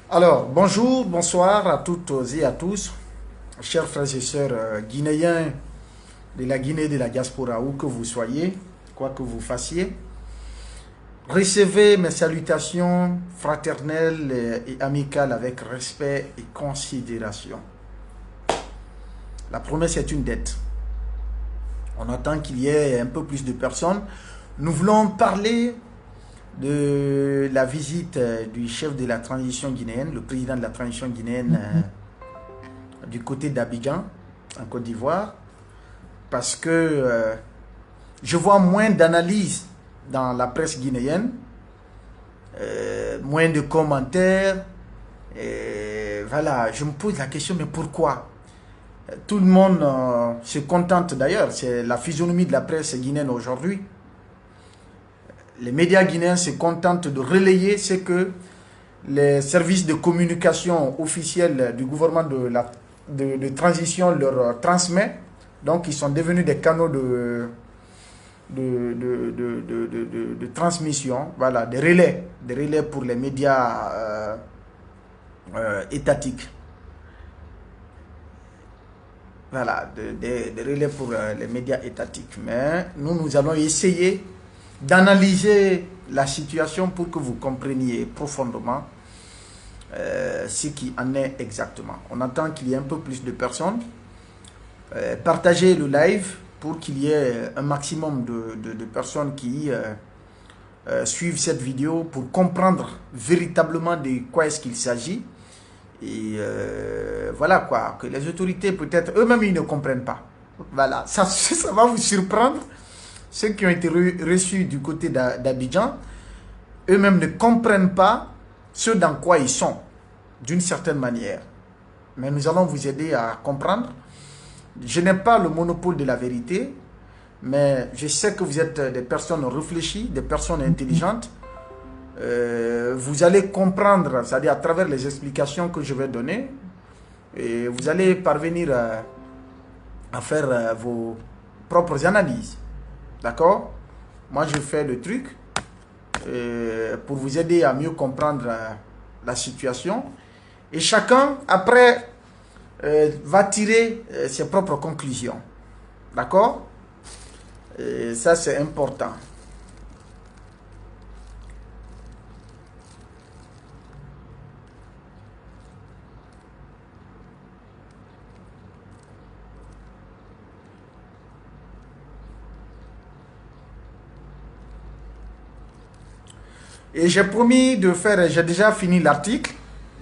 Alors, bonjour, bonsoir à toutes et à tous, chers frères et sœurs guinéens de la Guinée, de la diaspora, où que vous soyez, quoi que vous fassiez. Recevez mes salutations fraternelles et amicales avec respect et considération. La promesse est une dette. On attend qu'il y ait un peu plus de personnes. Nous voulons parler de la visite du chef de la transition guinéenne, le président de la transition guinéenne du côté d'Abidjan, en Côte d'Ivoire, parce que je vois moins d'analyses dans la presse guinéenne, moins de commentaires. Voilà, je me pose la question, mais pourquoi? Tout le monde se contente d'ailleurs, c'est la physionomie de la presse guinéenne aujourd'hui. Les médias guinéens se contentent de relayer ce que les services de communication officiels du gouvernement de transition leur transmet. Donc, ils sont devenus des canaux de transmission, voilà, des relais pour les médias étatiques. Voilà, des relais pour les médias étatiques. Mais nous allons essayer d'analyser la situation pour que vous compreniez profondément ce qui en est exactement. On attend qu'il y ait un peu plus de personnes. Partagez le live pour qu'il y ait un maximum de personnes qui suivent cette vidéo pour comprendre véritablement de quoi est-ce qu'il s'agit. Et voilà quoi, que les autorités peut-être eux-mêmes ils ne comprennent pas. Voilà, ça va vous surprendre. Ceux qui ont été reçus du côté d'Abidjan, eux-mêmes ne comprennent pas ce dans quoi ils sont, d'une certaine manière. Mais nous allons vous aider à comprendre. Je n'ai pas le monopole de la vérité, mais je sais que vous êtes des personnes réfléchies, des personnes intelligentes. Vous allez comprendre, c'est-à-dire à travers les explications que je vais donner, et vous allez parvenir à faire vos propres analyses. D'accord? Moi, je fais le truc pour vous aider à mieux comprendre la situation. Et chacun, après, va tirer ses propres conclusions. D'accord? Ça, c'est important. Et j'ai promis de faire, j'ai déjà fini l'article.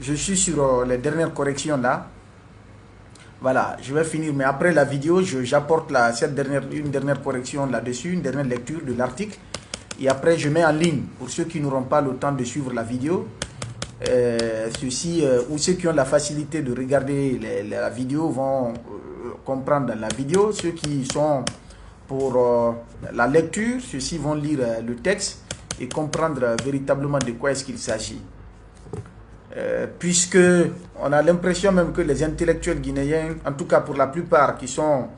Je suis sur les dernières corrections là. Voilà, je vais finir, mais après la vidéo, j'apporte une dernière correction là-dessus, une dernière lecture de l'article. Et après, je mets en ligne, pour ceux qui n'auront pas le temps de suivre la vidéo, ou ceux qui ont la facilité de regarder la vidéo vont comprendre la vidéo. Ceux qui sont pour la lecture, ceux-ci vont lire le texte et comprendre véritablement de quoi est-ce qu'il s'agit. Puisque on a l'impression même que les intellectuels guinéens, en tout cas pour la plupart qui sont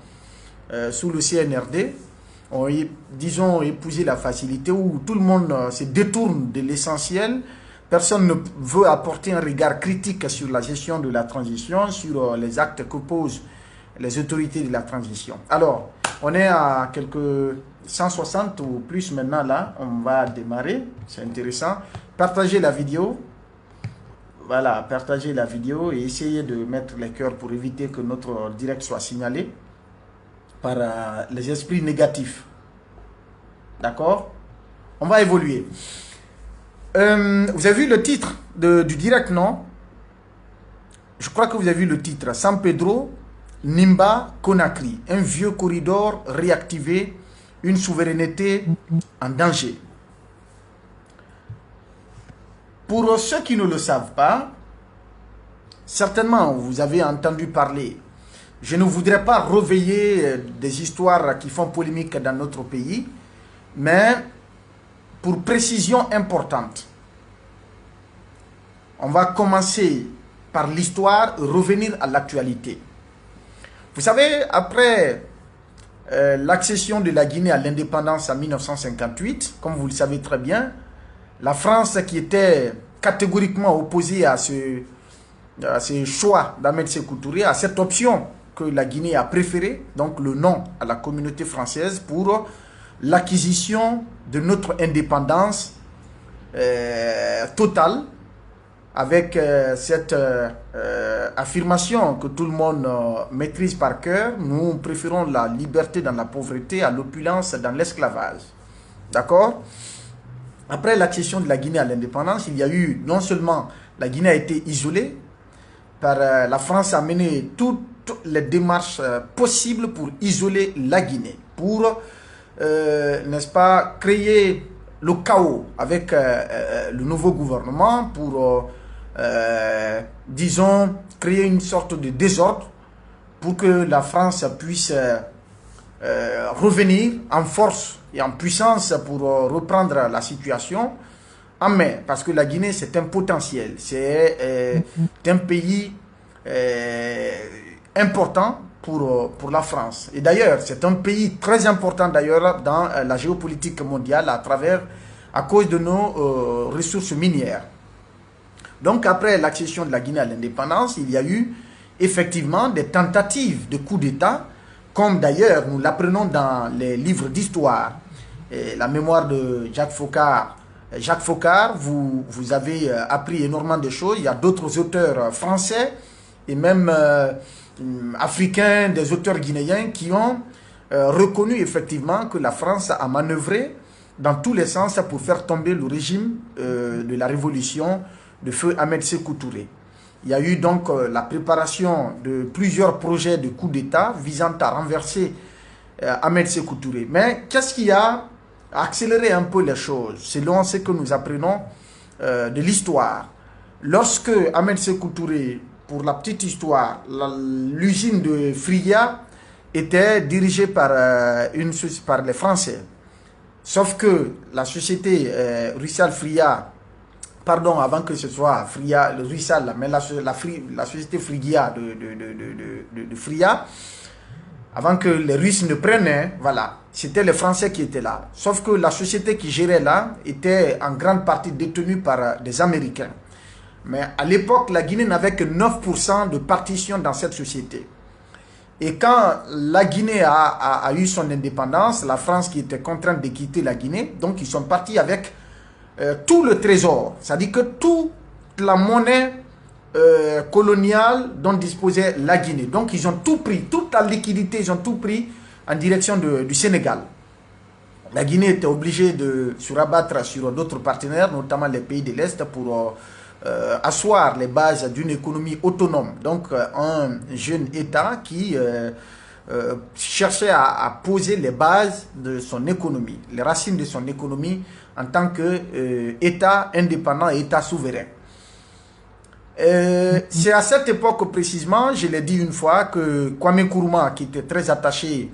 sous le CNRD, ont, disons, épousé la facilité où tout le monde se détourne de l'essentiel. Personne ne veut apporter un regard critique sur la gestion de la transition, sur les actes que posent les autorités de la transition. Alors, on est à quelques 160 ou plus maintenant là, on va démarrer, c'est intéressant. Partagez la vidéo, voilà, partagez la vidéo et essayez de mettre les cœurs pour éviter que notre direct soit signalé par les esprits négatifs. D'accord? On va évoluer. Vous avez vu le titre du direct, non? Je crois que vous avez vu le titre. San Pedro, Nimba, Conakry. Un vieux corridor réactivé, une souveraineté en danger. Pour ceux qui ne le savent pas, certainement vous avez entendu parler. Je ne voudrais pas réveiller des histoires qui font polémique dans notre pays, mais pour précision importante, on va commencer par l'histoire et revenir à l'actualité. Vous savez, après l'accession de la Guinée à l'indépendance en 1958, comme vous le savez très bien, la France qui était catégoriquement opposé à ce choix d'Ahmed Sékou Touré, à cette option que la Guinée a préférée, donc le non à la communauté française pour l'acquisition de notre indépendance totale, avec cette affirmation que tout le monde maîtrise par cœur: nous préférons la liberté dans la pauvreté à l'opulence dans l'esclavage. D'accord? Après l'accession de la Guinée à l'indépendance, il y a eu, non seulement la Guinée a été isolée, la France a mené toutes les démarches possibles pour isoler la Guinée, pour, n'est-ce pas, créer le chaos avec le nouveau gouvernement, pour, disons, créer une sorte de désordre pour que la France puisse revenir en force et en puissance pour reprendre la situation en main. Parce que la Guinée, c'est un potentiel, c'est un pays important pour la France. Et d'ailleurs, c'est un pays très important d'ailleurs dans la géopolitique mondiale à cause de nos ressources minières. Donc après l'accession de la Guinée à l'indépendance, il y a eu effectivement des tentatives de coup d'État, comme d'ailleurs nous l'apprenons dans les livres d'histoire. La mémoire de Jacques Foccart. Jacques Foccart, vous avez appris énormément de choses. Il y a d'autres auteurs français et même africains, des auteurs guinéens qui ont reconnu effectivement que la France a manœuvré dans tous les sens pour faire tomber le régime de la révolution de feu Ahmed Sékou Touré. Il y a eu donc la préparation de plusieurs projets de coup d'État visant à renverser Ahmed Sékou Touré. Mais qu'est-ce qui a accéléré un peu les choses, selon ce que nous apprenons de l'histoire? Lorsque Ahmed Sékou Touré, pour la petite histoire, l'usine de Fria était dirigée par les Français. Sauf que la société Russal Fria, pardon, avant que ce soit Fria, le Russal, mais la société Frigia de Fria, avant que les Russes ne prennent, voilà, c'était les Français qui étaient là. Sauf que la société qui gérait là était en grande partie détenue par des Américains. Mais à l'époque, la Guinée n'avait que 9% de partition dans cette société. Et quand la Guinée a eu son indépendance, la France qui était contrainte de quitter la Guinée, donc ils sont partis avec tout le trésor, c'est-à-dire que toute la monnaie coloniale dont disposait la Guinée. Donc ils ont tout pris, toute la liquidité, ils ont tout pris en direction du Sénégal. La Guinée était obligée de se rabattre sur d'autres partenaires, notamment les pays de l'Est, pour asseoir les bases d'une économie autonome. Donc un jeune État qui cherchait à poser les bases de son économie, les racines de son économie en tant qu'État indépendant et État souverain. C'est à cette époque précisément, je l'ai dit une fois, que Kwame Nkrumah, qui était très attaché,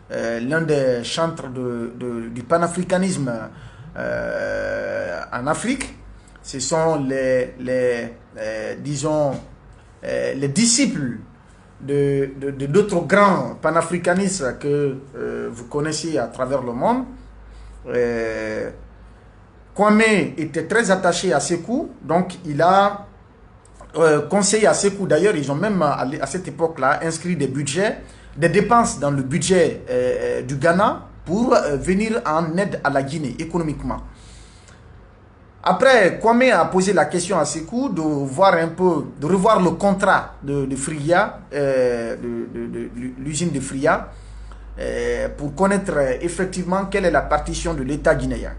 l'un des chantres du panafricanisme en Afrique, ce sont disons, les disciples d'autres grands panafricanistes que vous connaissez à travers le monde. Kwame était très attaché à Sékou, donc il a conseillé à Sékou. D'ailleurs, ils ont même à cette époque-là inscrit des budgets, des dépenses dans le budget du Ghana pour venir en aide à la Guinée économiquement. Après, Kwame a posé la question à Sékou de voir un peu, de revoir le contrat de Fria, l'usine de Fria, pour connaître effectivement quelle est la partition de l'État guinéen.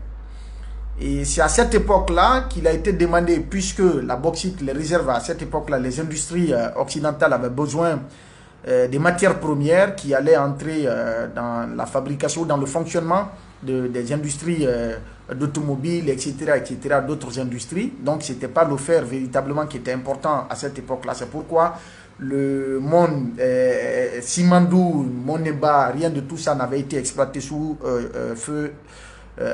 Et c'est à cette époque-là qu'il a été demandé, puisque la bauxite, les réserves à cette époque-là, les industries occidentales avaient besoin des matières premières qui allaient entrer dans la fabrication, dans le fonctionnement des industries d'automobiles, etc., d'autres industries. Donc, ce n'était pas le fer véritablement qui était important à cette époque-là. C'est pourquoi le monde Simandou, Moneba, rien de tout ça n'avait été exploité sous feu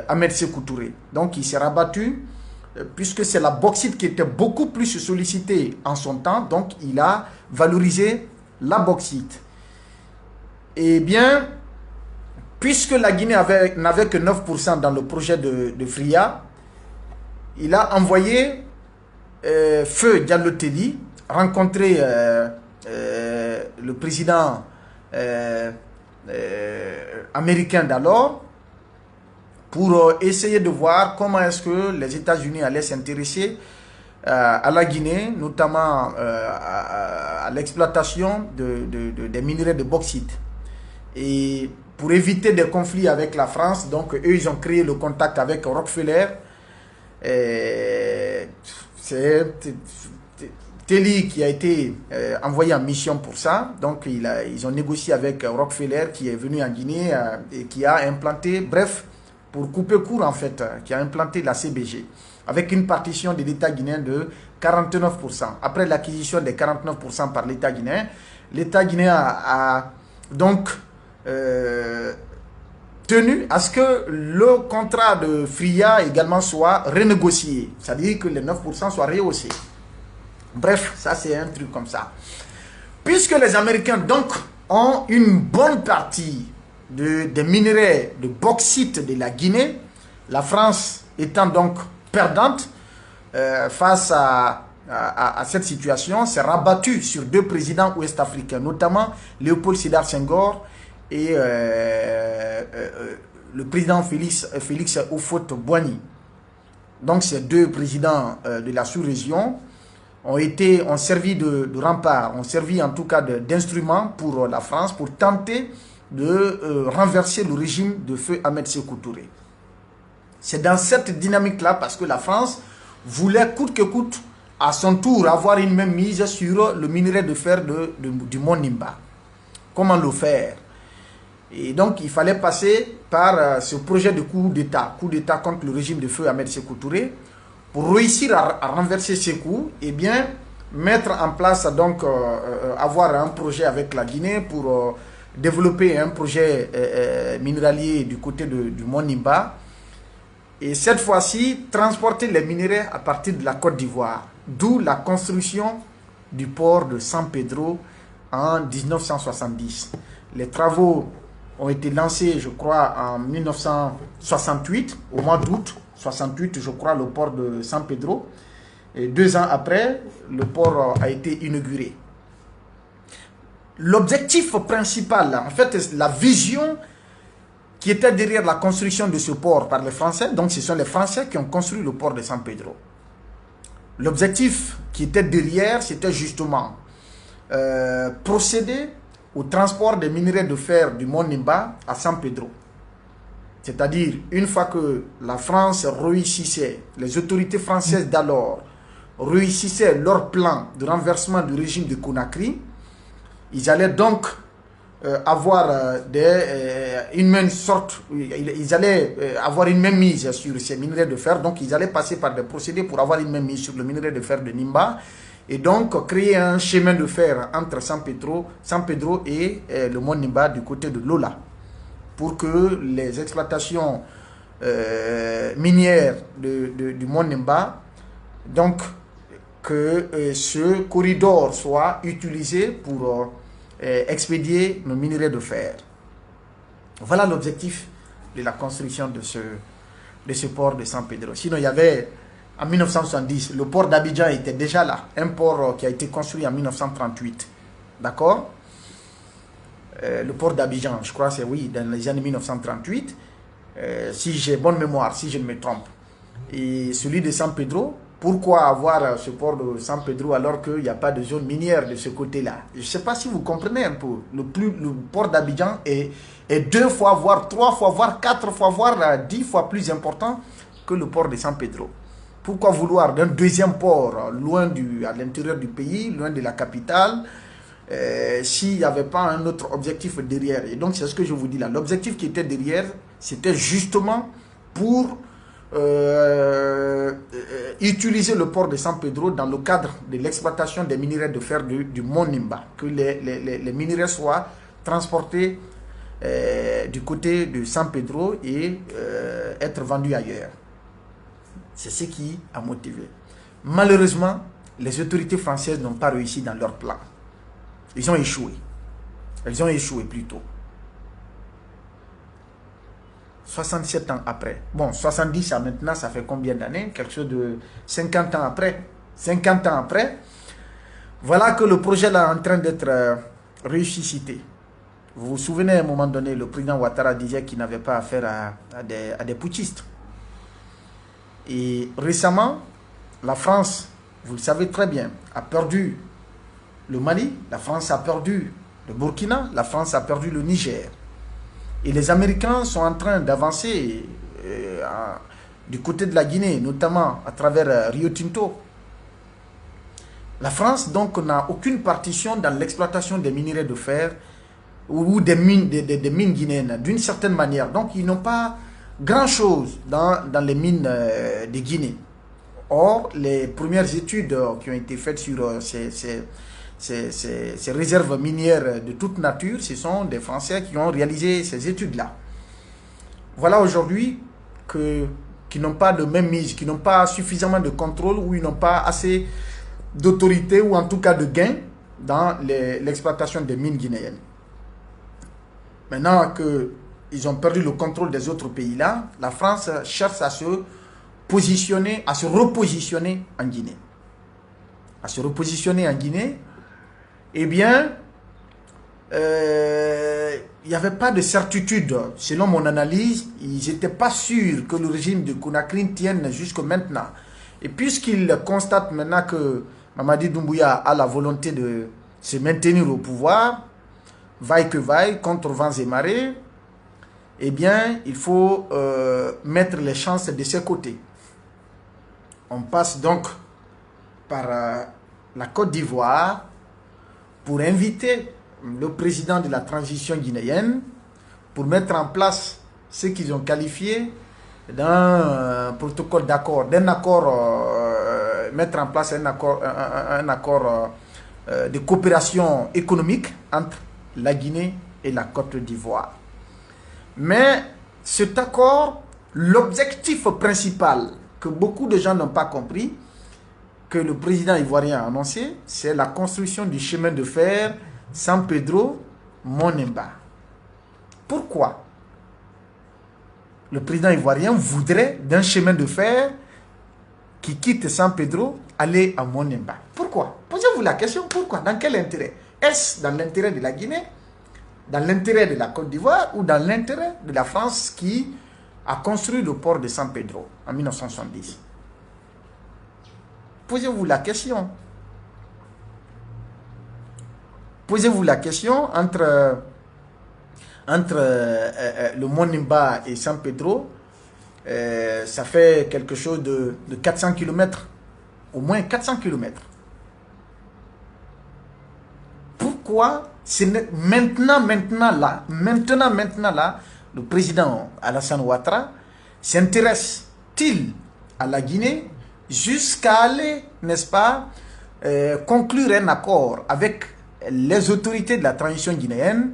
Ahmed Sékou Touré. Donc, il s'est rabattu, puisque c'est la bauxite qui était beaucoup plus sollicitée en son temps, donc il a valorisé la bauxite. Eh bien, puisque la Guinée n'avait que 9% dans le projet de Fria, il a envoyé Feu Diallo-Telli rencontrer le président américain d'alors pour essayer de voir comment est-ce que les États-Unis allaient s'intéresser à la Guinée, notamment à l'exploitation des minerais de bauxite. Et pour éviter des conflits avec la France, donc eux, ils ont créé le contact avec Rockefeller. C'est Telli qui a été envoyé en mission pour ça. Donc ils ont négocié avec Rockefeller qui est venu en Guinée et qui a implanté, bref, pour couper court en fait, qui a implanté la CBG avec une partition de l'État guinéen de 49%. Après l'acquisition des 49% par l'État guinéen a donc tenu à ce que le contrat de FRIA également soit renégocié, c'est-à-dire que les 9% soient rehaussés. Bref, ça c'est un truc comme ça. Puisque les Américains donc ont une bonne partie des minerais de bauxite de la Guinée, la France étant donc perdante face à cette situation, s'est rabattue sur deux présidents ouest-africains, notamment Léopold Sédar Senghor et le président Félix Houphouët-Boigny. Donc ces deux présidents de la sous-région ont servi de rempart, ont servi en tout cas d'instrument pour la France pour tenter de renverser le régime de feu Ahmed Sékou Touré. C'est dans cette dynamique-là parce que la France voulait coûte que coûte à son tour avoir une même mise sur le minerai de fer du mont Nimba. Comment le faire? Et donc il fallait passer par ce projet de coup d'État contre le régime de feu Ahmed Sékou Touré. Pour réussir à renverser Sékou, et bien mettre en place donc avoir un projet avec la Guinée pour développer un projet minéralier du côté du mont Nimba. Et cette fois-ci, transporter les minéraux à partir de la Côte d'Ivoire. D'où la construction du port de San Pedro en 1970. Les travaux ont été lancés, je crois, en 1968, au mois d'août 68, je crois, le port de San Pedro. Et 2 ans après, le port a été inauguré. L'objectif principal, en fait, la vision qui était derrière la construction de ce port par les Français, donc ce sont les Français qui ont construit le port de San Pedro. L'objectif qui était derrière, c'était justement procéder au transport des minerais de fer du mont Nimba à San Pedro. C'est-à-dire, une fois que la France réussissait, les autorités françaises d'alors réussissaient leur plan de renversement du régime de Conakry, ils allaient donc avoir ils allaient avoir une même mise sur ces minerais de fer. Donc, ils allaient passer par des procédés pour avoir une même mise sur le minerai de fer de Nimba et donc créer un chemin de fer entre San Pedro et le mont Nimba du côté de Lola, pour que les exploitations minières du mont Nimba, donc que ce corridor soit utilisé pour expédier nos minerais de fer. Voilà l'objectif de la construction de ce port de San Pedro. Sinon, il y avait, en 1970, le port d'Abidjan était déjà là, un port qui a été construit en 1938. D'accord? Le port d'Abidjan, je crois, c'est oui, dans les années 1938, si j'ai bonne mémoire, si je ne me trompe. Et celui de San Pedro, pourquoi avoir ce port de San Pedro alors qu'il n'y a pas de zone minière de ce côté-là? Je ne sais pas si vous comprenez un peu. Le port d'Abidjan est 2 fois, voire 3 fois, voire 4 fois, voire 10 fois plus important que le port de San Pedro. Pourquoi vouloir d'un deuxième port loin à l'intérieur du pays, loin de la capitale, s'il n'y avait pas un autre objectif derrière? Et donc c'est ce que je vous dis là. L'objectif qui était derrière, c'était justement pour utiliser le port de San Pedro dans le cadre de l'exploitation des minerais de fer du mont Nimba, que les minerais soient transportés du côté de San Pedro et être vendus ailleurs. C'est ce qui a motivé. Malheureusement, les autorités françaises n'ont pas réussi dans leur plan. Ils ont échoué. Elles ont échoué plutôt. 67 ans après. Bon, 70 à maintenant, ça fait combien d'années? Quelque chose de 50 ans après. 50 ans après, voilà que le projet là est en train d'être ressuscité. Vous vous souvenez, à un moment donné, le président Ouattara disait qu'il n'avait pas affaire à des putschistes. Et récemment, la France, vous le savez très bien, a perdu le Mali, la France a perdu le Burkina, la France a perdu le Niger. Et les Américains sont en train d'avancer du côté de la Guinée, notamment à travers Rio Tinto. La France, donc, n'a aucune partition dans l'exploitation des minerais de fer ou des mines guinéennes, d'une certaine manière. Donc, ils n'ont pas grand-chose dans les mines de Guinée. Or, les premières études qui ont été faites sur ces réserves minières de toute nature, ce sont des Français qui ont réalisé ces études-là. Voilà aujourd'hui qu'ils n'ont pas de même mise, qui n'ont pas suffisamment de contrôle ou ils n'ont pas assez d'autorité ou en tout cas de gains dans l'exploitation des mines guinéennes. Maintenant qu'ils ont perdu le contrôle des autres pays-là, la France cherche à se positionner, à se repositionner en Guinée. À se repositionner en Guinée, eh bien, il n'y avait pas de certitude. Selon mon analyse, ils n'étaient pas sûrs que le régime de Conakry tienne jusque maintenant. Et puisqu'ils constatent maintenant que Mamadi Doumbouya a la volonté de se maintenir au pouvoir, vaille que vaille, contre vents et marées, eh bien, il faut mettre les chances de ses côtés. On passe donc par la Côte d'Ivoire pour inviter le président de la transition guinéenne pour mettre en place ce qu'ils ont qualifié d'un protocole d'accord, mettre en place un accord de coopération économique entre la Guinée et la Côte d'Ivoire. Mais cet accord, l'objectif principal que beaucoup de gens n'ont pas compris, que le président ivoirien a annoncé, c'est la construction du chemin de fer San Pedro-Monimba. Pourquoi le président ivoirien voudrait d'un chemin de fer qui quitte San Pedro aller à Monimba? Pourquoi? Posez-vous la question, pourquoi? Dans quel intérêt? Est-ce dans l'intérêt de la Guinée, dans l'intérêt de la Côte d'Ivoire ou dans l'intérêt de la France qui a construit le port de San Pedro en 1970? Posez-vous la question. Posez-vous la question entre le Monimba et San Pedro, ça fait quelque chose de 400 km, au moins 400 km. Pourquoi maintenant là, le président Alassane Ouattara s'intéresse-t-il à la Guinée jusqu'à aller, n'est-ce pas, conclure un accord avec les autorités de la transition guinéenne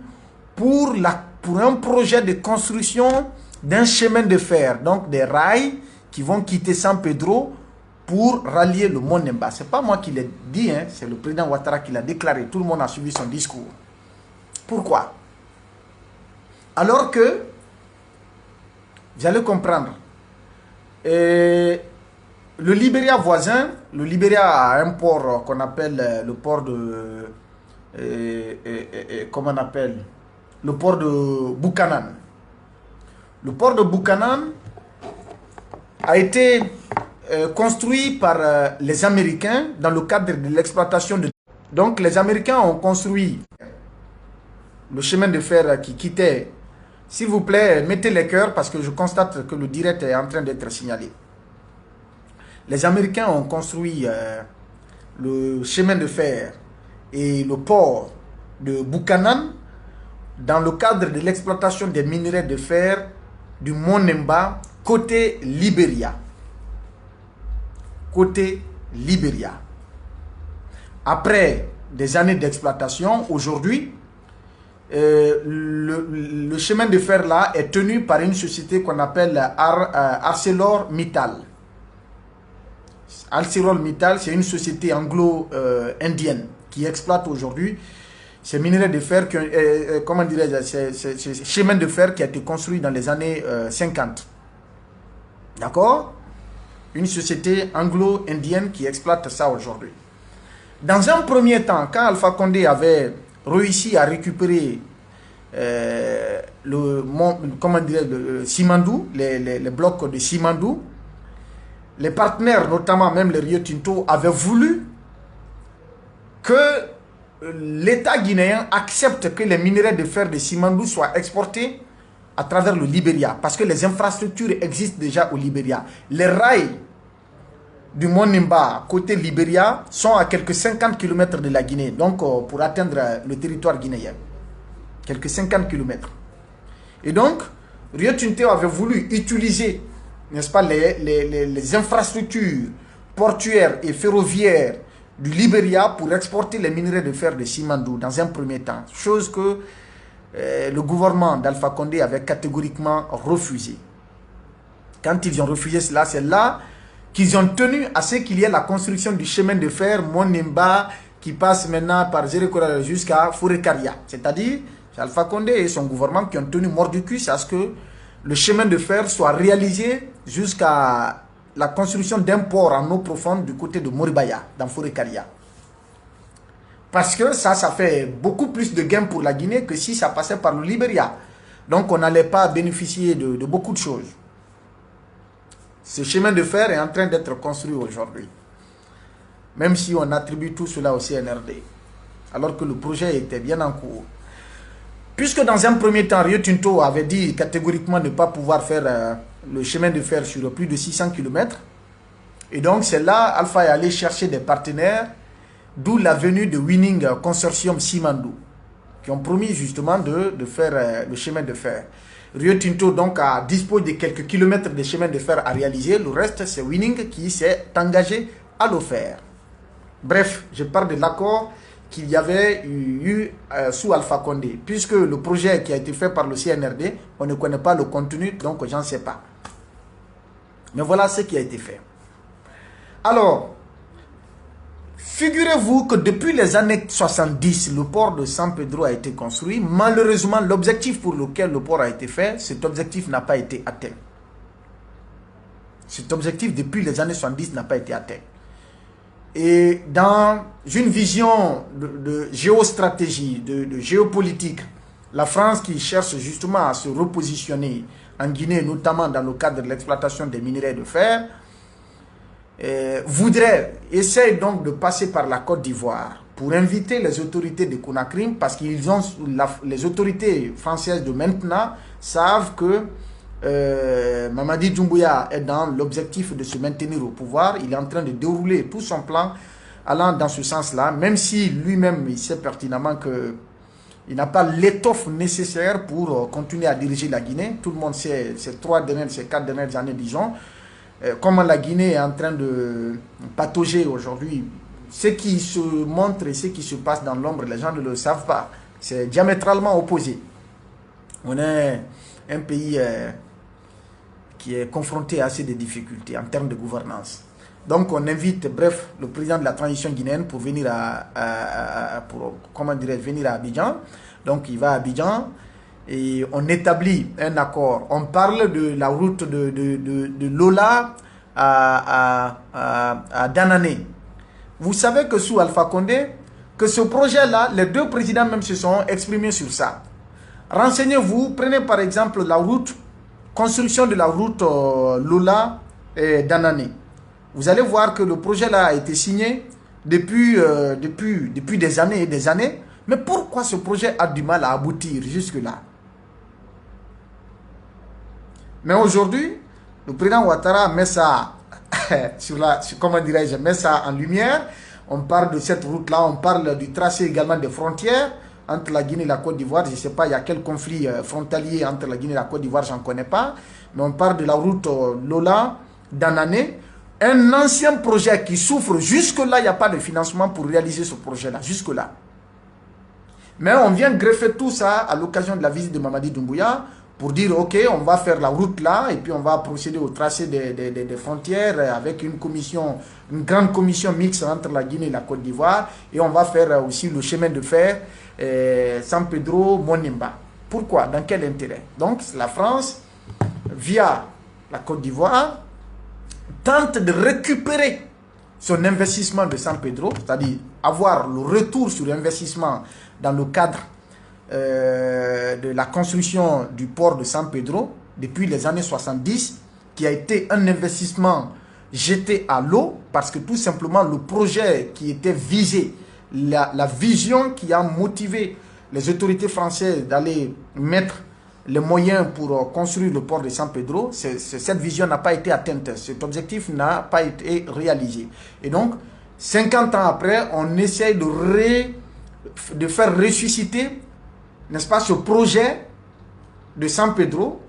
pour un projet de construction d'un chemin de fer, donc des rails qui vont quitter San Pedro pour rallier le Monimba. Ce n'est pas moi qui l'ai dit, hein, c'est le président Ouattara qui l'a déclaré. Tout le monde a suivi son discours. Pourquoi? Alors que, vous allez comprendre, le Libéria voisin, le Libéria a un port qu'on appelle le port de... comment on appelle? Le port de Buchanan. Le port de Buchanan a été construit par les Américains dans le cadre de l'exploitation de... Donc les Américains ont construit le chemin de fer qui quittait. S'il vous plaît, mettez les cœurs parce que je constate que le direct est en train d'être signalé. Les Américains ont construit le chemin de fer et le port de Buchanan dans le cadre de l'exploitation des minerais de fer du Monimba côté Libéria. Côté Libéria. Après des années d'exploitation, aujourd'hui, le chemin de fer là est tenu par une société qu'on appelle ArcelorMittal. ArcelorMittal, c'est une société anglo-indienne qui exploite aujourd'hui ces minerais de fer, comment dirais-je, ce chemin de fer qui a été construit dans les années 50. D'accord? une société anglo-indienne qui exploite ça aujourd'hui. Dans un premier temps, quand Alpha Condé avait réussi à récupérer le Simandou, les blocs de Simandou, les partenaires, notamment même les Rio Tinto, avaient voulu que l'État guinéen accepte que les minerais de fer de Simandou soient exportés à travers le Libéria, parce que les infrastructures existent déjà au Libéria. Les rails du Mont Nimba, côté Libéria, sont à quelques 50 km de la Guinée, donc pour atteindre le territoire guinéen. Quelques 50 km. Et donc, Rio Tinto avait voulu utiliser, n'est-ce pas, les infrastructures portuaires et ferroviaires du Libéria pour exporter les minerais de fer de Simandou dans un premier temps. Chose que le gouvernement d'Alpha Condé avait catégoriquement refusé. Quand ils ont refusé cela, c'est là qu'ils ont tenu à ce qu'il y ait la construction du chemin de fer Monimba qui passe maintenant par Zérekora jusqu'à Fourekaria. C'est-à-dire, c'est Alpha Condé et son gouvernement qui ont tenu mort du cul à ce que le chemin de fer soit réalisé jusqu'à la construction d'un port en eau profonde du côté de Moribaya, dans Fourekaria. Parce que ça fait beaucoup plus de gains pour la Guinée que si ça passait par le Libéria. Donc on n'allait pas bénéficier de beaucoup de choses. Ce chemin de fer est en train d'être construit aujourd'hui. Même si on attribue tout cela au CNRD. Alors que le projet était bien en cours. Puisque dans un premier temps, Rio Tinto avait dit catégoriquement ne pas pouvoir faire le chemin de fer sur plus de 600 km. Et donc c'est là Alpha est allé chercher des partenaires. D'où la venue de Winning Consortium Simandou, qui ont promis justement de faire le chemin de fer. Rio Tinto donc dispose de quelques kilomètres de chemin de fer à réaliser. Le reste, c'est Winning qui s'est engagé à le faire. Bref, je parle de l'accord qu'il y avait eu sous Alpha Condé. Puisque le projet qui a été fait par le CNRD, on ne connaît pas le contenu, donc j'en sais pas. Mais voilà ce qui a été fait. Alors, figurez-vous que depuis les années 70, le port de San Pedro a été construit. Malheureusement, l'objectif pour lequel le port a été fait, cet objectif n'a pas été atteint. Cet objectif, depuis les années 70, n'a pas été atteint. Et dans une vision de géostratégie, de géopolitique, la France qui cherche justement à se repositionner en Guinée, notamment dans le cadre de l'exploitation des minerais de fer, essaie donc de passer par la Côte d'Ivoire pour inviter les autorités de Conakry, parce qu'ils ont les autorités françaises de maintenant savent que Mamadi Doumbouya est dans l'objectif de se maintenir au pouvoir. Il est en train de dérouler tout son plan allant dans ce sens-là, même si lui-même il sait pertinemment que il n'a pas l'étoffe nécessaire pour continuer à diriger la Guinée. Tout le monde sait ces 4 dernières années, disons, comment la Guinée est en train de patauger aujourd'hui. Ce qui se montre et ce qui se passe dans l'ombre, les gens ne le savent pas. C'est diamétralement opposé. On est un pays qui est confronté à assez de difficultés en termes de gouvernance. Donc on invite, bref, le président de la transition guinéenne pour venir venir à Abidjan. Donc il va à Abidjan et on établit un accord. On parle de la route de Lola à Danané. Vous savez que sous Alpha Condé, que ce projet-là, les deux présidents même se sont exprimés sur ça. Renseignez-vous, prenez par exemple la route, construction de la route Lola et Danané. Vous allez voir que le projet-là a été signé depuis des années et des années. Mais pourquoi ce projet a du mal à aboutir jusque-là? Mais aujourd'hui, le président Ouattara met ça met ça en lumière. On parle de cette route-là, on parle du tracé également des frontières entre la Guinée et la Côte d'Ivoire. Je ne sais pas, il y a quel conflit frontalier entre la Guinée et la Côte d'Ivoire, je n'en connais pas. Mais on parle de la route Lola, Danané. Un ancien projet qui souffre. Jusque-là, il n'y a pas de financement pour réaliser ce projet-là. Jusque-là. Mais on vient greffer tout ça à l'occasion de la visite de Mamadi Doumbouya pour dire, ok, on va faire la route là et puis on va procéder au tracé des frontières avec une grande commission mixte entre la Guinée et la Côte d'Ivoire, et on va faire aussi le chemin de fer San Pedro Monimba. Pourquoi? Dans quel intérêt? Donc la France, via la Côte d'Ivoire, tente de récupérer son investissement de San Pedro, c'est-à-dire avoir le retour sur investissement dans le cadre de la construction du port de San Pedro depuis les années 70, qui a été un investissement jeté à l'eau parce que tout simplement le projet qui était visé, la vision qui a motivé les autorités françaises d'aller mettre les moyens pour construire le port de San Pedro, cette vision n'a pas été atteinte, cet objectif n'a pas été réalisé. Et donc, 50 ans après, on essaye de faire ressusciter, n'est-ce pas, ce projet de San Pedro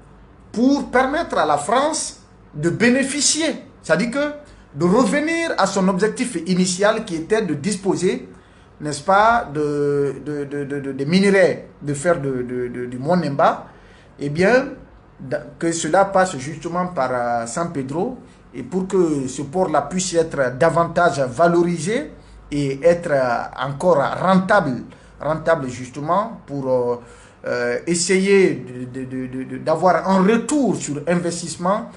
pour permettre à la France de bénéficier, c'est-à-dire que de revenir à son objectif initial qui était de disposer, n'est-ce pas, de minerais de fer du Mont Nemba, eh bien, que cela passe justement par San Pedro, et pour que ce port-là puisse être davantage valorisé et être encore rentable justement pour essayer d'avoir un retour sur investissement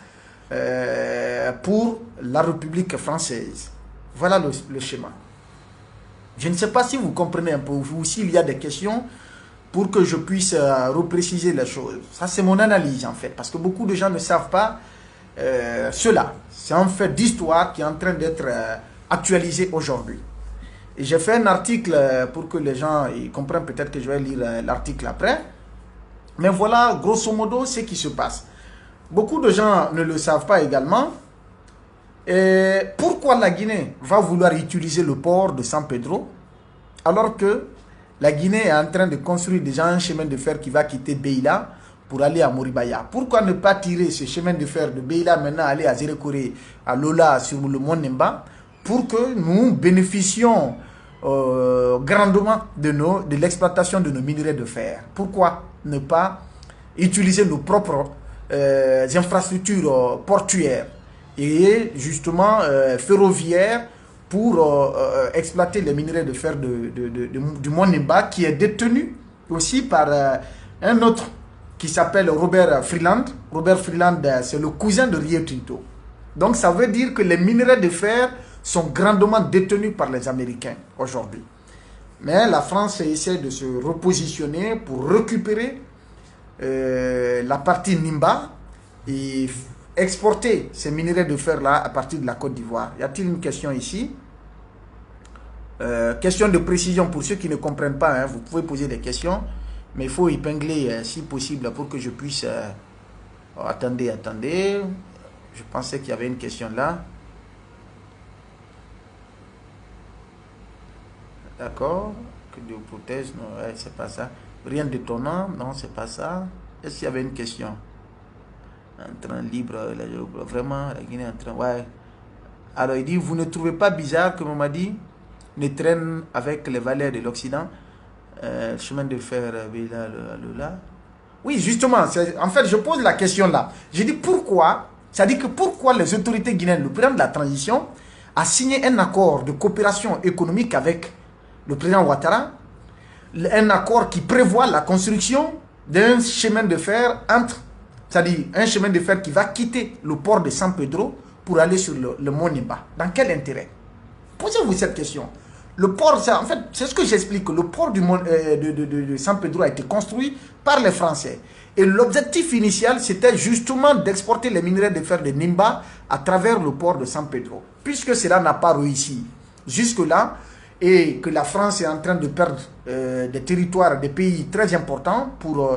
pour la République française. Voilà le schéma. Je ne sais pas si vous comprenez un peu, ou s'il y a des questions pour que je puisse repréciser les choses. Ça, c'est mon analyse, en fait, parce que beaucoup de gens ne savent pas cela. C'est un fait d'histoire qui est en train d'être actualisé aujourd'hui. Et j'ai fait un article pour que les gens ils comprennent, peut-être que je vais lire l'article après. Mais voilà, grosso modo, ce qui se passe. Beaucoup de gens ne le savent pas également. Et pourquoi la Guinée va vouloir utiliser le port de San Pedro alors que la Guinée est en train de construire déjà un chemin de fer qui va quitter Beila pour aller à Moribaya? Pourquoi ne pas tirer ce chemin de fer de Beila maintenant, aller à Zérekore, à Lola, sur le Mont Nemba, pour que nous bénéficions grandement de l'exploitation de nos minerais de fer? Pourquoi ne pas utiliser nos propres infrastructures portuaires et justement ferroviaires pour exploiter les minerais de fer du Mont Nemba, qui est détenu aussi par un autre qui s'appelle Robert Freeland. Robert Freeland, c'est le cousin de Rio Tinto. Donc ça veut dire que les minerais de fer sont grandement détenus par les Américains aujourd'hui. Mais la France essaie de se repositionner pour récupérer la partie Nimba et exporter ces minerais de fer-là à partir de la Côte d'Ivoire. Y a-t-il une question ici? Question de précision pour ceux qui ne comprennent pas, hein, vous pouvez poser des questions, mais il faut épingler si possible pour que je puisse... attendez. Je pensais qu'il y avait une question là. D'accord. Que de prothèse, non, ouais, c'est pas ça. Rien d'étonnant, non, c'est pas ça. Est-ce qu'il y avait une question? En train libre, vraiment, la Guinée en train... Ouais. Alors il dit, vous ne trouvez pas bizarre que Mamadi ne traîne avec les valeurs de l'Occident, chemin de fer, là. Oui, justement, en fait, je pose la question là. Je dis pourquoi, c'est-à-dire que pourquoi les autorités guinéennes, le président de la transition, a signé un accord de coopération économique avec le président Ouattara, un accord qui prévoit la construction d'un chemin de fer entre, c'est-à-dire un chemin de fer qui va quitter le port de San Pedro pour aller sur le Mont Nemba. Dans quel intérêt? Posez-vous cette question. Le port, en fait, c'est ce que j'explique. Le port de San Pedro a été construit par les Français. Et l'objectif initial, c'était justement d'exporter les minerais de fer de Nimba à travers le port de San Pedro. Puisque cela n'a pas réussi jusque-là, et que la France est en train de perdre des territoires, des pays très importants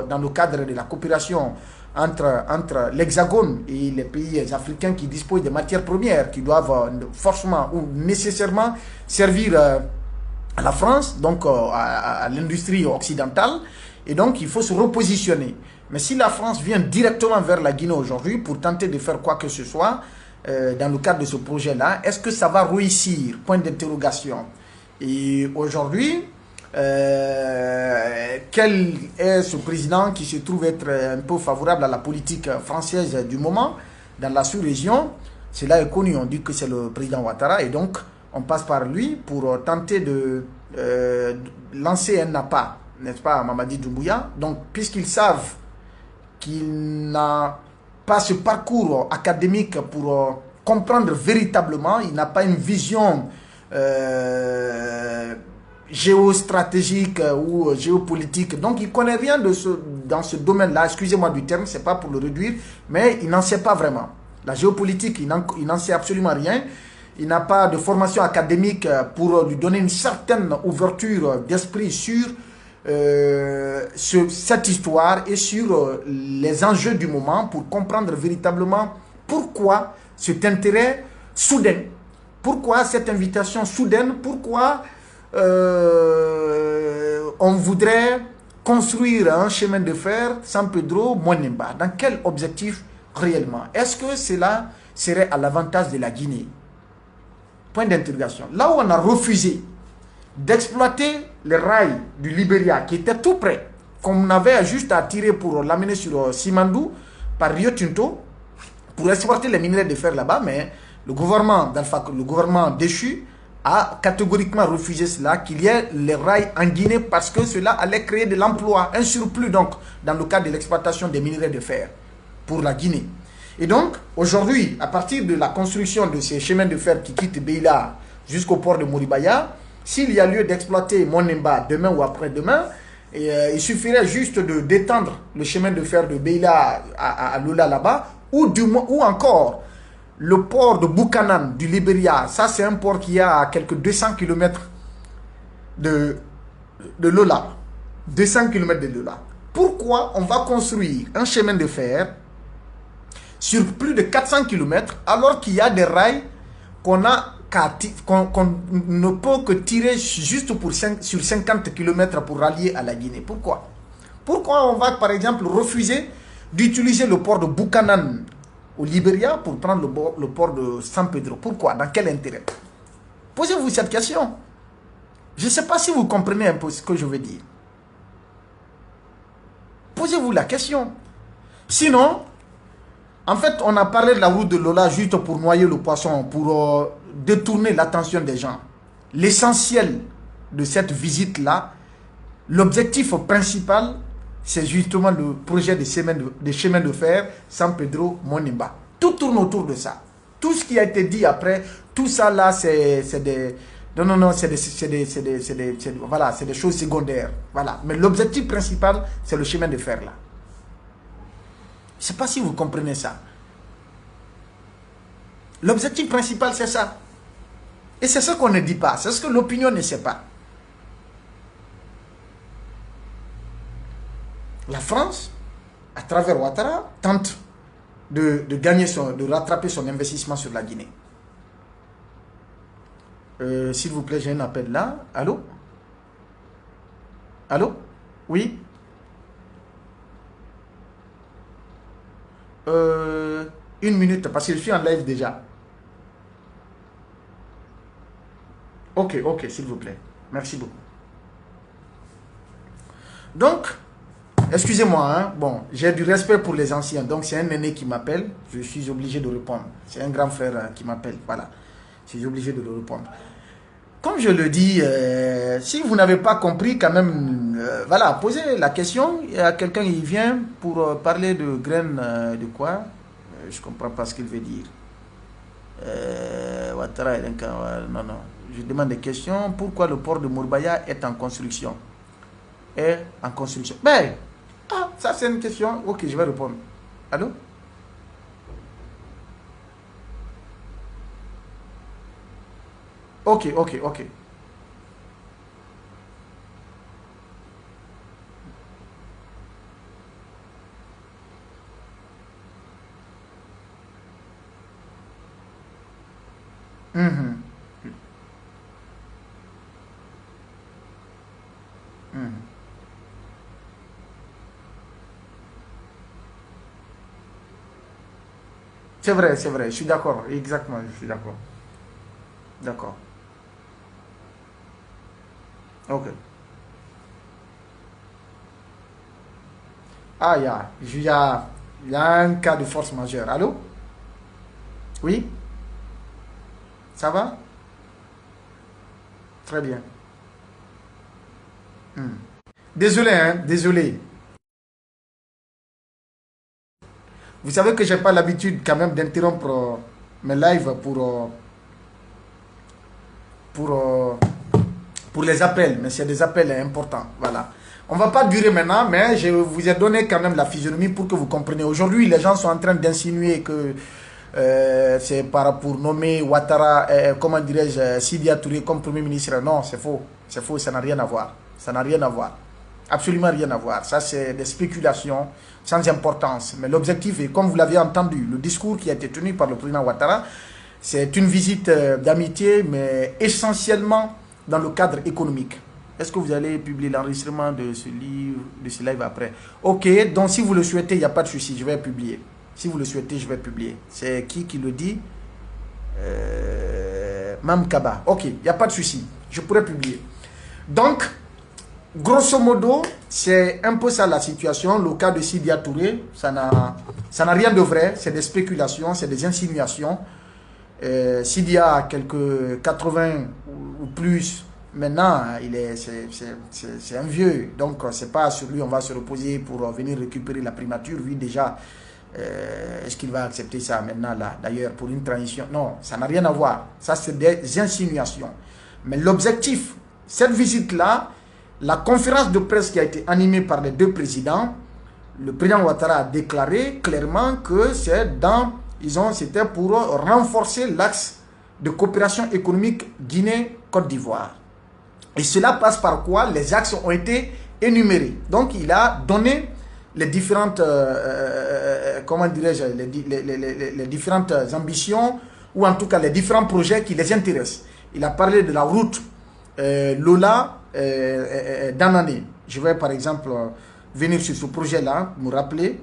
dans le cadre de la coopération entre l'Hexagone et les pays africains qui disposent de matières premières qui doivent forcément ou nécessairement servir à la France, donc à l'industrie occidentale, et donc il faut se repositionner. Mais si la France vient directement vers la Guinée aujourd'hui pour tenter de faire quoi que ce soit dans le cadre de ce projet-là, est-ce que ça va réussir? Point d'interrogation. Et aujourd'hui, quel est ce président qui se trouve être un peu favorable à la politique française du moment dans la sous-région? Cela est connu, on dit que c'est le président Ouattara, et donc on passe par lui pour tenter de lancer un appât, n'est-ce pas, à Mamadi Doumbouya. Donc puisqu'ils savent qu'il n'a pas ce parcours académique pour comprendre véritablement, il n'a pas une vision géostratégique ou géopolitique. Donc, il ne connaît rien dans ce domaine-là. Excusez-moi du terme, ce n'est pas pour le réduire, mais il n'en sait pas vraiment. La géopolitique, il n'en sait absolument rien. Il n'a pas de formation académique pour lui donner une certaine ouverture d'esprit sur cette histoire et sur les enjeux du moment pour comprendre véritablement pourquoi cet intérêt soudain, pourquoi cette invitation soudaine, pourquoi on voudrait construire un chemin de fer San Pedro-Monimba. Dans quel objectif réellement? Est-ce que cela serait à l'avantage de la Guinée? Point d'interrogation. Là où on a refusé d'exploiter les rails du Libéria qui étaient tout près, qu'on avait juste à tirer pour l'amener sur Simandou par Rio Tinto pour exploiter les minerais de fer là-bas, mais le gouvernement le gouvernement déchu a catégoriquement refusé cela, qu'il y ait les rails en Guinée parce que cela allait créer de l'emploi, un surplus donc dans le cadre de l'exploitation des minerais de fer pour la Guinée. Et donc, aujourd'hui, à partir de la construction de ces chemins de fer qui quittent Beila jusqu'au port de Moribaya, s'il y a lieu d'exploiter Monimba demain ou après-demain, il suffirait juste de d'étendre le chemin de fer de Beila à Lola là-bas, ou encore le port de Buchanan du Libéria. Ça, c'est un port qui est à quelques 200 km de Lola. 200 km de Lola. Pourquoi on va construire un chemin de fer sur plus de 400 km alors qu'il y a des rails qu'on ne peut que tirer juste sur 50 km pour rallier à la Guinée? Pourquoi? Pourquoi on va par exemple refuser d'utiliser le port de Buchanan au Libéria pour prendre le port de San Pedro? Pourquoi? Dans quel intérêt? Posez-vous cette question. Je ne sais pas si vous comprenez un peu ce que je veux dire. Posez-vous la question. Sinon, en fait, on a parlé de la route de Lola juste pour noyer le poisson, pour détourner l'attention des gens. L'essentiel de cette visite-là, l'objectif principal, c'est justement le projet de chemin de fer San Pedro-Monimba. Tout tourne autour de ça. Tout ce qui a été dit après, tout ça là, c'est des... Non, c'est des choses secondaires. Voilà. Mais l'objectif principal, c'est le chemin de fer là. Je ne sais pas si vous comprenez ça. L'objectif principal, c'est ça. Et c'est ce qu'on ne dit pas. C'est ce que l'opinion ne sait pas. La France, à travers Ouattara, tente de rattraper son investissement sur la Guinée. S'il vous plaît, j'ai un appel là. Allô? Allô? Oui? Une minute, parce que je suis en live déjà. Ok, s'il vous plaît. Merci beaucoup. Donc, excusez-moi, hein. Bon, j'ai du respect pour les anciens. Donc, c'est un aîné qui m'appelle. Je suis obligé de répondre. C'est un grand frère qui m'appelle. Voilà. Je suis obligé de le répondre. Comme je le dis, si vous n'avez pas compris, quand même, voilà, posez la question. Il y a quelqu'un qui vient pour parler de graines de quoi? Je ne comprends pas ce qu'il veut dire. Ouattara, non. Je demande des questions. Pourquoi le port de Moribaya est en construction? Est en construction. Ben, ça c'est une question. Ok, je vais répondre. Allô? Ok. Mhm. Mhm. C'est vrai, je suis d'accord, exactement, je suis d'accord. D'accord. Ok. Ah, il y a un cas de force majeure. Allô? Oui? Ça va? Très bien. Hmm. Désolé, hein, désolé. Vous savez que j'ai pas l'habitude quand même d'interrompre. mes lives pour les appels, mais c'est des appels importants. Voilà. On ne va pas durer maintenant, mais je vous ai donné quand même la physionomie pour que vous compreniez. Aujourd'hui, les gens sont en train d'insinuer que c'est pour nommer Ouattara, comment dirais-je, Sidia Touré comme Premier ministre. Non, c'est faux. C'est faux, ça n'a rien à voir. Ça n'a rien à voir. Absolument rien à voir. Ça, c'est des spéculations sans importance. Mais l'objectif est, comme vous l'avez entendu, le discours qui a été tenu par le président Ouattara, c'est une visite d'amitié, mais essentiellement dans le cadre économique. Est-ce que vous allez publier l'enregistrement de ce livre, de ce live après? Ok, donc si vous le souhaitez, il n'y a pas de souci, je vais publier. Si vous le souhaitez, je vais publier. C'est qui le dit? Mam Kaba. Ok, il n'y a pas de souci, je pourrais publier. Donc, grosso modo, c'est un peu ça la situation. Le cas de Sidia Touré, ça n'a rien de vrai, c'est des spéculations, c'est des insinuations. Sidia a quelques 80 ou plus. Maintenant, c'est un vieux, donc c'est pas sur lui on va se reposer pour venir récupérer la primature. Lui déjà, est-ce qu'il va accepter ça maintenant là? D'ailleurs, pour une transition, non, ça n'a rien à voir. Ça, c'est des insinuations. Mais l'objectif, cette visite-là, la conférence de presse qui a été animée par les deux présidents, le président Ouattara a déclaré clairement que c'était pour renforcer l'axe de coopération économique Guinée-Côte d'Ivoire. Et cela passe par quoi? Les axes ont été énumérés. Donc, il a donné les différentes, comment dirais-je, les différentes ambitions, ou en tout cas les différents projets qui les intéressent. Il a parlé de la route Lola d'Anané. Je vais par exemple venir sur ce projet-là, me rappeler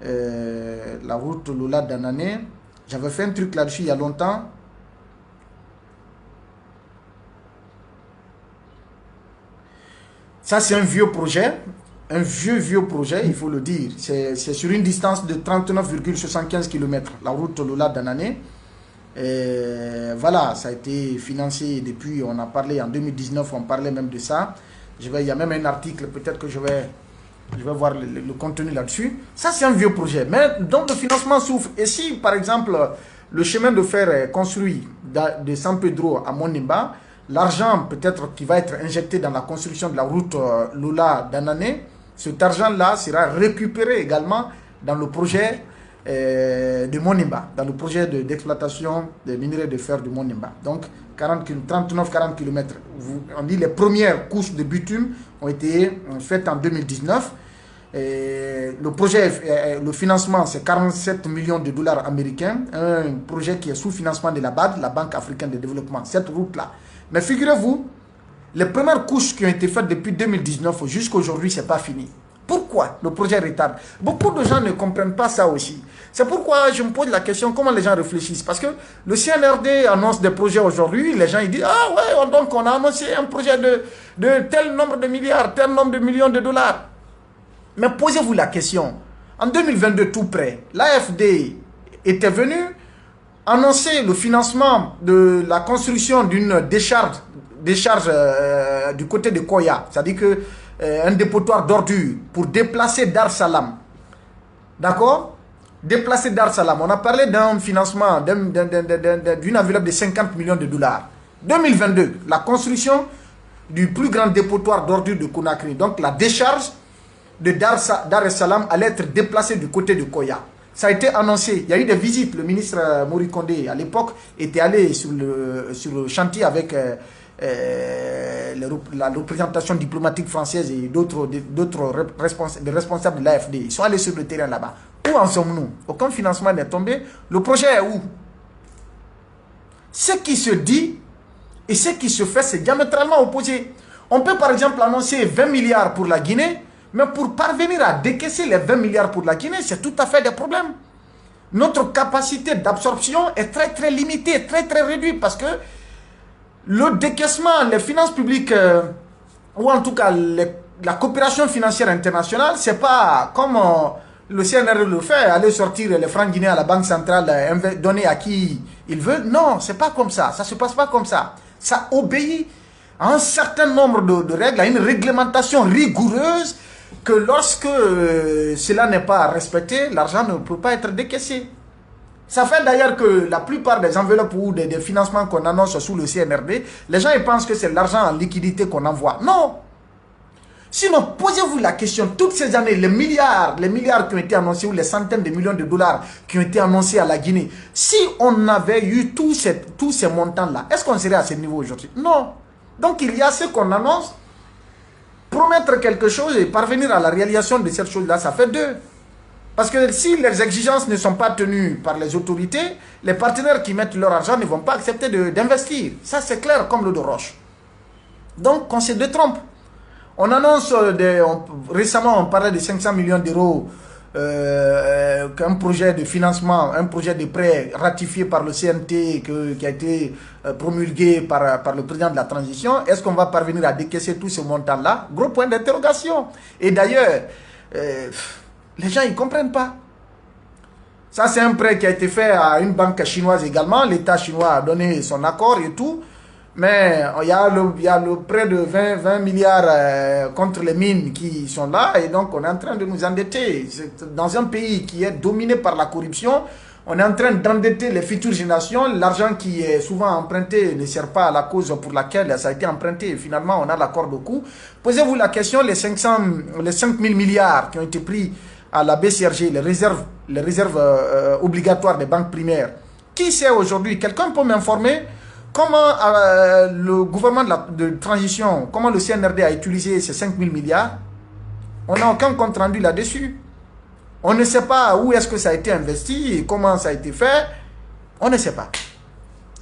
la route Lola d'Anané. J'avais fait un truc là-dessus il y a longtemps. Ça, c'est un vieux projet, vieux projet, il faut le dire. C'est sur une distance de 39,75 km, la route Lola d'Anané. Voilà, ça a été financé depuis, on a parlé en 2019, on parlait même de ça. Il y a même un article, peut-être que je vais voir le contenu là-dessus. Ça, c'est un vieux projet, mais donc le financement souffre. Et si, par exemple, le chemin de fer est construit de San Pedro à Monimba, l'argent peut-être qui va être injecté dans la construction de la route Lola d'Anané, cet argent-là sera récupéré également dans le projet de Monimba, dans le projet d'exploitation des minerais de fer de Monimba. Donc 39-40 km. On dit les premières couches de bitume ont été faites en 2019. Le projet, le financement, c'est 47 millions de dollars américains. Un projet qui est sous financement de la BAD, la Banque africaine de développement. Cette route-là. Mais figurez-vous, les premières couches qui ont été faites depuis 2019 jusqu'à aujourd'hui, ce n'est pas fini. Pourquoi le projet retarde? Beaucoup de gens ne comprennent pas ça aussi. C'est pourquoi je me pose la question, comment les gens réfléchissent? Parce que le CNRD annonce des projets aujourd'hui, les gens ils disent, ah ouais, donc on a annoncé un projet de tel nombre de milliards, tel nombre de millions de dollars. Mais posez-vous la question, en 2022 tout près, l'AFD était venu annoncer le financement de la construction d'une décharge du côté de Koya, c'est-à-dire que un dépotoir d'ordures pour déplacer Dar Salam. D'accord? Déplacer Dar Salam. On a parlé d'un financement d'une enveloppe de 50 millions de dollars. 2022, la construction du plus grand dépotoir d'ordures de Conakry. Donc la décharge de Dar es Salam allait être déplacée du côté de Koya. Ça a été annoncé. Il y a eu des visites. Le ministre Mori Kondé, à l'époque, était allé sur le chantier avec la représentation diplomatique française et d'autres responsables de l'AFD. Ils sont allés sur le terrain là-bas. Où en sommes-nous? Aucun financement n'est tombé. Le projet est où? Ce qui se dit et ce qui se fait, c'est diamétralement opposé. On peut par exemple annoncer 20 milliards pour la Guinée, mais pour parvenir à décaisser les 20 milliards pour la Guinée, c'est tout à fait des problèmes. Notre capacité d'absorption est très très limitée, très très réduite, parce que le décaissement, les finances publiques, ou en tout cas la coopération financière internationale, c'est pas comme le CNR le fait, aller sortir les francs guinéens à la banque centrale, donner à qui il veut. Non, c'est pas comme ça, ça se passe pas comme ça. Ça obéit à un certain nombre de règles, à une réglementation rigoureuse, que lorsque cela n'est pas respecté, l'argent ne peut pas être décaissé. Ça fait d'ailleurs que la plupart des enveloppes ou des financements qu'on annonce sous le CNRD, les gens ils pensent que c'est l'argent en liquidité qu'on envoie. Non. Sinon, posez-vous la question, toutes ces années, les milliards qui ont été annoncés, ou les centaines de millions de dollars qui ont été annoncés à la Guinée, si on avait eu tous ces montants-là, est-ce qu'on serait à ce niveau aujourd'hui? Non. Donc il y a ce qu'on annonce, promettre quelque chose et parvenir à la réalisation de cette chose-là, ça fait deux. Parce que si les exigences ne sont pas tenues par les autorités, les partenaires qui mettent leur argent ne vont pas accepter d'investir. Ça, c'est clair comme l'eau de roche. Donc, on se détrompe. On annonce, récemment, on parlait de 500 millions d'euros, qu'un projet de financement, un projet de prêt ratifié par le CNT, qui a été promulgué par le président de la transition. Est-ce qu'on va parvenir à décaisser tout ce montant-là? Gros point d'interrogation. Et d'ailleurs, les gens, ils ne comprennent pas. Ça, c'est un prêt qui a été fait à une banque chinoise également. L'État chinois a donné son accord et tout. Mais il y a le prêt de 20 milliards contre les mines qui sont là. Et donc, on est en train de nous endetter. Dans un pays qui est dominé par la corruption, on est en train d'endetter les futures générations. L'argent qui est souvent emprunté ne sert pas à la cause pour laquelle ça a été emprunté. Et finalement, on a la corde au cou. Posez-vous la question, les 5 000 milliards qui ont été pris à la BCRG, les réserves obligatoires des banques primaires. Qui sait aujourd'hui? Quelqu'un peut m'informer comment le gouvernement de transition, comment le CNRD a utilisé ces 5 000 milliards? On n'a aucun compte rendu là-dessus. On ne sait pas où est-ce que ça a été investi et comment ça a été fait. On ne sait pas.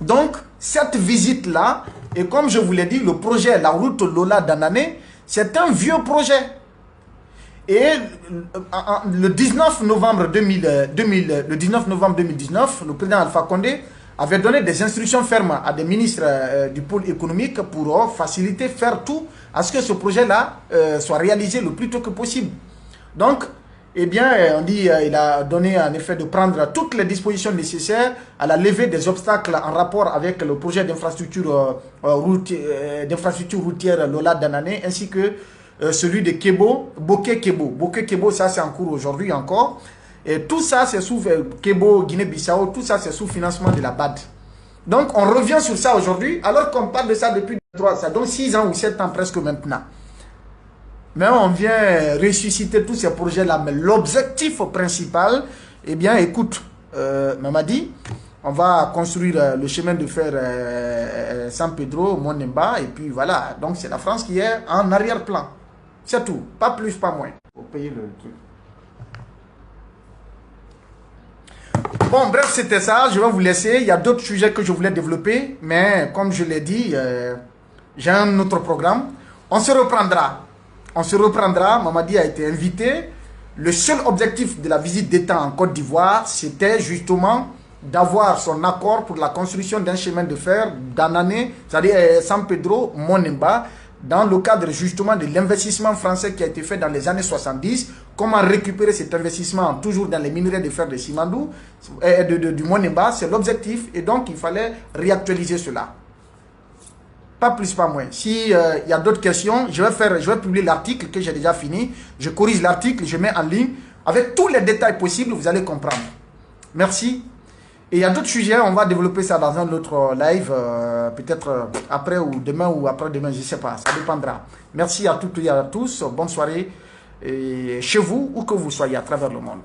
Donc, cette visite-là, et comme je vous l'ai dit, le projet La Route Lola Danané, c'est un vieux projet. Et le 19 novembre 2019, le président Alpha Condé avait donné des instructions fermes à des ministres du pôle économique pour faciliter, faire tout à ce que ce projet-là soit réalisé le plus tôt que possible. Donc, eh bien, on dit il a donné en effet de prendre toutes les dispositions nécessaires à la levée des obstacles en rapport avec le projet d'infrastructure routière Lola Danané, ainsi que celui de Kebo, Bokeh Kebo. Bokeh Kebo, ça c'est en cours aujourd'hui encore. Et tout ça, c'est sous Kebo, Guinée-Bissau, tout ça, c'est sous financement de la BAD. Donc, on revient sur ça aujourd'hui, alors qu'on parle de ça depuis 6 ans ou 7 ans presque maintenant. Mais on vient ressusciter tous ces projets-là. Mais l'objectif principal, eh bien, écoute, Mamadi, on va construire le chemin de fer San Pedro, Monemba, et puis voilà. Donc, c'est la France qui est en arrière-plan. C'est tout. Pas plus, pas moins. Pour payer le truc. Bon, bref, c'était ça. Je vais vous laisser. Il y a d'autres sujets que je voulais développer. Mais comme je l'ai dit, j'ai un autre programme. On se reprendra. On se reprendra. Mamadi a été invité. Le seul objectif de la visite d'État en Côte d'Ivoire, c'était justement d'avoir son accord pour la construction d'un chemin de fer d'Anané, c'est-à-dire San Pedro, Monemba, dans le cadre justement de l'investissement français qui a été fait dans les années 70, comment récupérer cet investissement toujours dans les minerais de fer de Simandou, du Monemba, c'est l'objectif, et donc il fallait réactualiser cela. Pas plus, pas moins. Si y a d'autres questions, je vais publier l'article que j'ai déjà fini, je corrige l'article, je mets en ligne, avec tous les détails possibles, vous allez comprendre. Merci. Et il y a d'autres sujets, on va développer ça dans un autre live, peut-être après ou demain ou après-demain, je ne sais pas, ça dépendra. Merci à toutes et à tous, bonne soirée, et chez vous, où que vous soyez à travers le monde.